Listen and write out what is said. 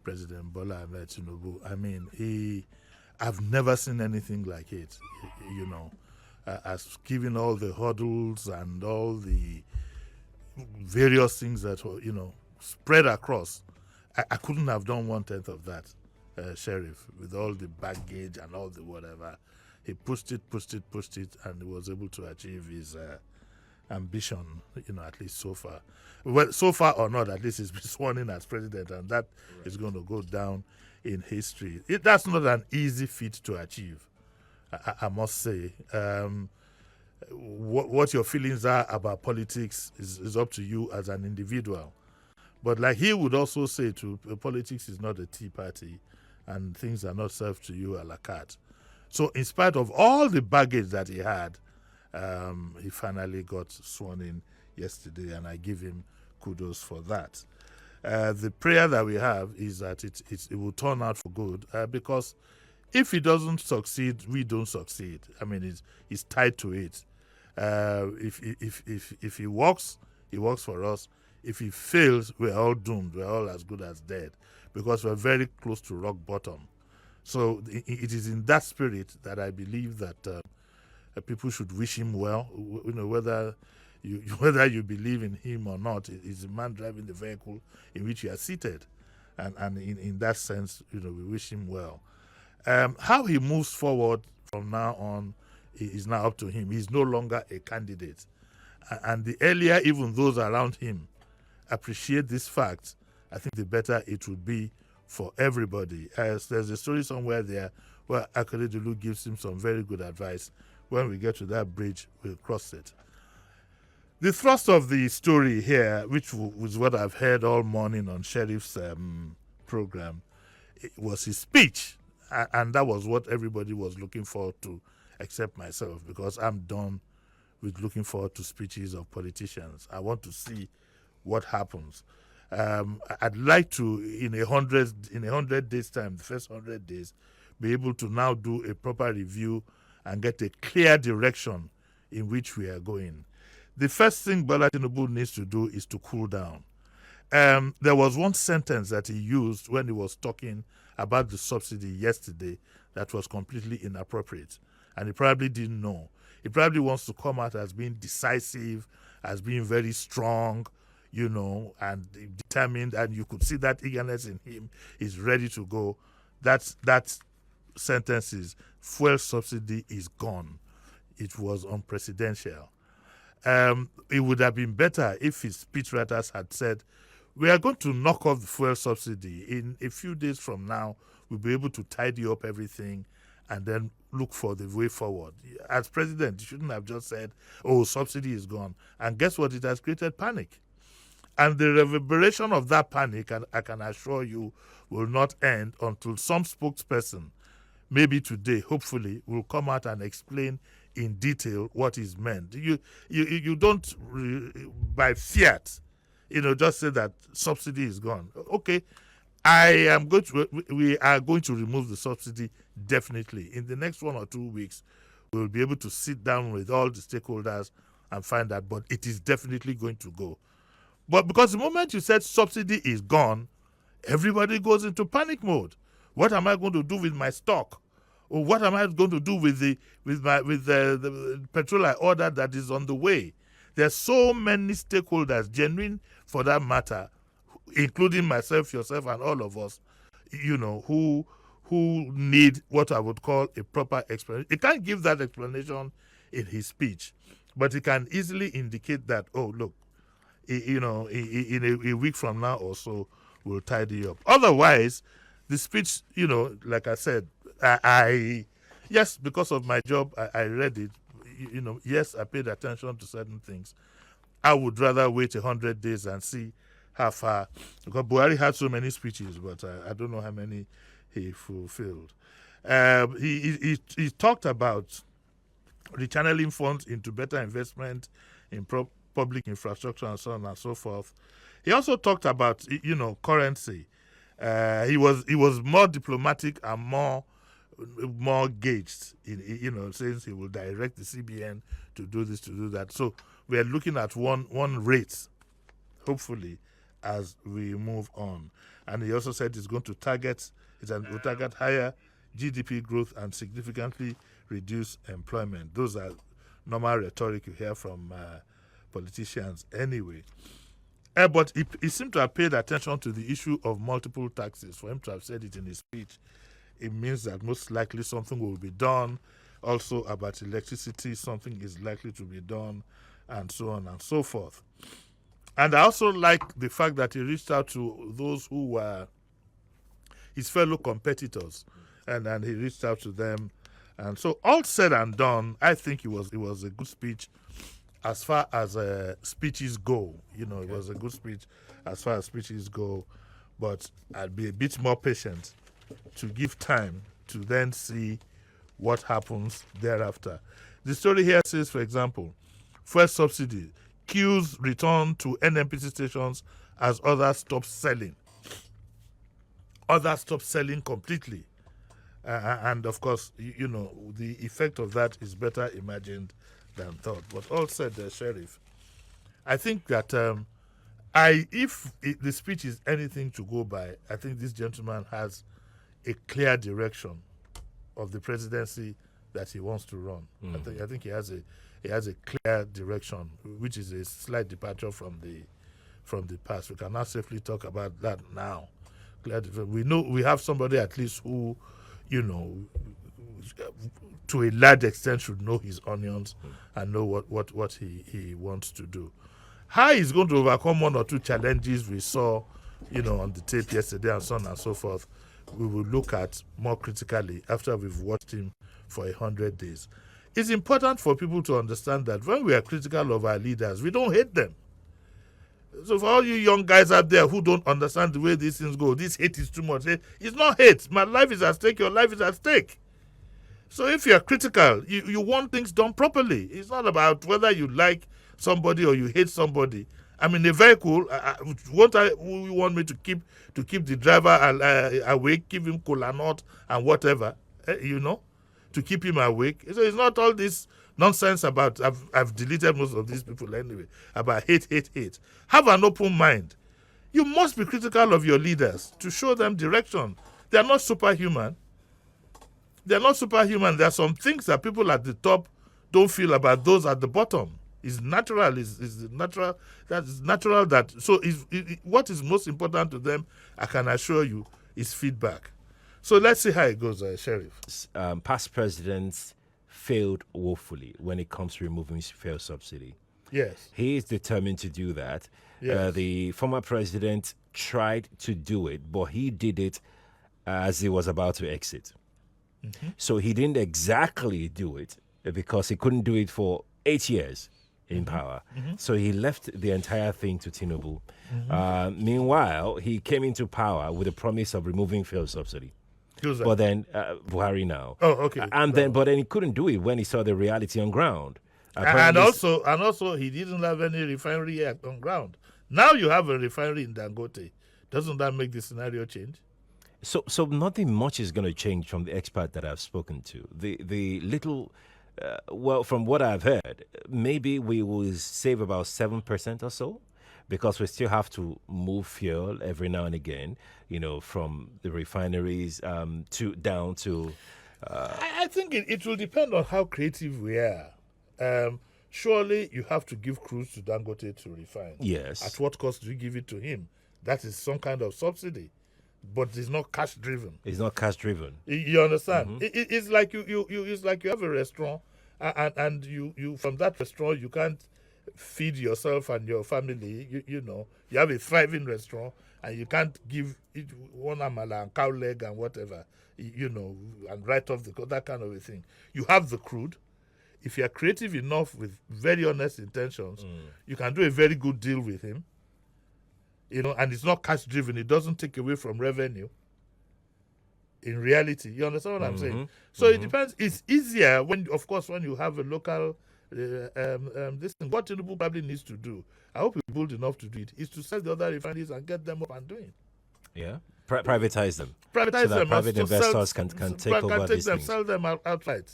President Bola Ahmed Tinubu. I mean, I've never seen anything like it, as given all the hurdles and all the various things that were, spread across. I couldn't have done 1/10 of that, Sheriff, with all the baggage and all the whatever. He pushed it, and he was able to achieve his ambition, at least so far. Well, so far or not, at least he's been sworn in as president, and that is going to go down in history. That's not an easy feat to achieve, I must say. What your feelings are about politics is up to you as an individual. But like he would also say too, politics is not a tea party, and things are not served to you a la carte. So in spite of all the baggage that he had, he finally got sworn in yesterday, and I give him kudos for that. The prayer that we have is that it will turn out for good, because if he doesn't succeed, we don't succeed. I mean, it's tied to it. If he works for us. If he fails, we're all doomed. We're all as good as dead, because we're very close to rock bottom. So it is in that spirit that I believe that people should wish him well. Whether you believe in him or not, is the man driving the vehicle in which you are seated, and in that sense, we wish him well. How he moves forward from now on is now up to him. He's no longer a candidate, and the earlier even those around him appreciate this fact, I think the better it would be for everybody. There's a story somewhere there where Akeredolu gives him some very good advice. When we get to that bridge, we'll cross it. The thrust of the story here, which was what I've heard all morning on Sheriff's program, was his speech. And that was what everybody was looking forward to, except myself, because I'm done with looking forward to speeches of politicians. I want to see what happens. I'd like to, in a 100 days' time, the first 100 days, be able to now do a proper review and get a clear direction in which we are going. The first thing Bola Tinubu needs to do is to cool down. There was one sentence that he used when he was talking about the subsidy yesterday that was completely inappropriate, and he probably didn't know. He probably wants to come out as being decisive, as being very strong, and determined, and you could see that eagerness in him. Is ready to go. That sentence is, fuel subsidy is gone. It was unprecedented. It would have been better if his speechwriters had said, we are going to knock off the fuel subsidy. In a few days from now, we'll be able to tidy up everything and then look for the way forward. As president, you shouldn't have just said, subsidy is gone. And guess what? It has created panic. And the reverberation of that panic, I can assure you, will not end until some spokesperson, maybe today, hopefully, will come out and explain in detail what is meant. You don't, by fiat, just say that subsidy is gone. Okay, we are going to remove the subsidy definitely. In the next 1 or 2 weeks, we'll be able to sit down with all the stakeholders and find out, but it is definitely going to go. But because the moment you said subsidy is gone, everybody goes into panic mode. What am I going to do with my stock? Or what am I going to do with the petrol I ordered that is on the way? There's so many stakeholders, genuine for that matter, including myself, yourself, and all of us, who need what I would call a proper explanation. He can't give that explanation in his speech, but he can easily indicate that, look, in a week from now or so, we'll tidy up. Otherwise, the speech, like I said, yes, because of my job, I read it. Yes, I paid attention to certain things. I would rather wait 100 days and see how far, because Buhari had so many speeches, but I don't know how many he fulfilled. He talked about rechanneling funds into better investment in public infrastructure and so on and so forth. He also talked about, currency. He was more diplomatic and more gauged, since he will direct the CBN to do this, to do that. So we are looking at one rate, hopefully, as we move on. And he also said it's going to target higher GDP growth and significantly reduce employment. Those are normal rhetoric you hear from politicians anyway. But he seemed to have paid attention to the issue of multiple taxes. For him to have said it in his speech, it means that most likely something will be done. Also about electricity, something is likely to be done, and so on and so forth. And I also like the fact that he reached out to those who were his fellow competitors, and he reached out to them. And so all said and done, I think it was a good speech as far as speeches go. It was a good speech as far as speeches go, but I'd be a bit more patient to give time to then see what happens thereafter. The story here says, for example, fuel subsidy, queues return to NNPC stations as others stop selling. Others stop selling completely. And of course, the effect of that is better imagined than thought. But all said, Sheriff, I think that if the speech is anything to go by, I think this gentleman has a clear direction of the presidency that he wants to run. I think he has a clear direction, which is a slight departure from the past. We can now safely talk about that now. We know we have somebody at least who, to a large extent should know his onions and know what he wants to do. How he's going to overcome one or two challenges we saw, on the tape yesterday and so on and so forth, we will look at more critically after we've watched him for 100 days. It's important for people to understand that when we are critical of our leaders, we don't hate them. So for all you young guys out there who don't understand the way these things go, this hate is too much. It's not hate. My life is at stake. Your life is at stake. So if you're critical, you want things done properly. It's not about whether you like somebody or you hate somebody. I'm in a vehicle. You want me to keep the driver awake, give him cola nut and whatever, to keep him awake. So it's not all this nonsense about, I've deleted most of these people anyway, about hate. Have an open mind. You must be critical of your leaders to show them direction. They are not superhuman. There are some things that people at the top don't feel about those at the bottom. It's natural. That is natural. What is most important to them, I can assure you, is feedback. So let's see how it goes, Sheriff. Past presidents failed woefully when it comes to removing fuel subsidy. Yes. He is determined to do that. Yes. The former president tried to do it, but he did it as he was about to exit. Mm-hmm. So he didn't exactly do it because he couldn't do it for 8 years in power. Mm-hmm. So he left the entire thing to Tinubu. Mm-hmm. Meanwhile, he came into power with a promise of removing fuel subsidy. But then Buhari now. Oh, okay. But then he couldn't do it when he saw the reality on ground. And also, he didn't have any refinery on ground. Now you have a refinery in Dangote. Doesn't that make the scenario change? So nothing much is going to change from the expert that I've spoken to. The little, from what I've heard, maybe we will save about 7% or so, because we still have to move fuel every now and again, from the refineries down to. I think it will depend on how creative we are. Surely you have to give cruise to Dangote to refine. Yes. At what cost do you give it to him? That is some kind of subsidy, but it's not cash driven. It's not cash driven. You understand? Mm-hmm. It's like it's like you have a restaurant, and you from that restaurant you can't feed yourself and your family. You have a thriving restaurant, and you can't give it one amala and cow leg and whatever, and write off that kind of a thing. You have the crude. If you are creative enough with very honest intentions, you can do a very good deal with him. And it's not cash driven. It doesn't take away from revenue. In reality, you understand what I'm saying? So it depends. It's easier when you have a local. This thing, what Tinubu probably needs to do, I hope he's bold enough to do it, is to sell the other refineries and get them up and doing. Yeah, privatize them. Privatize them. Private investors can take over these things. Sell them outright.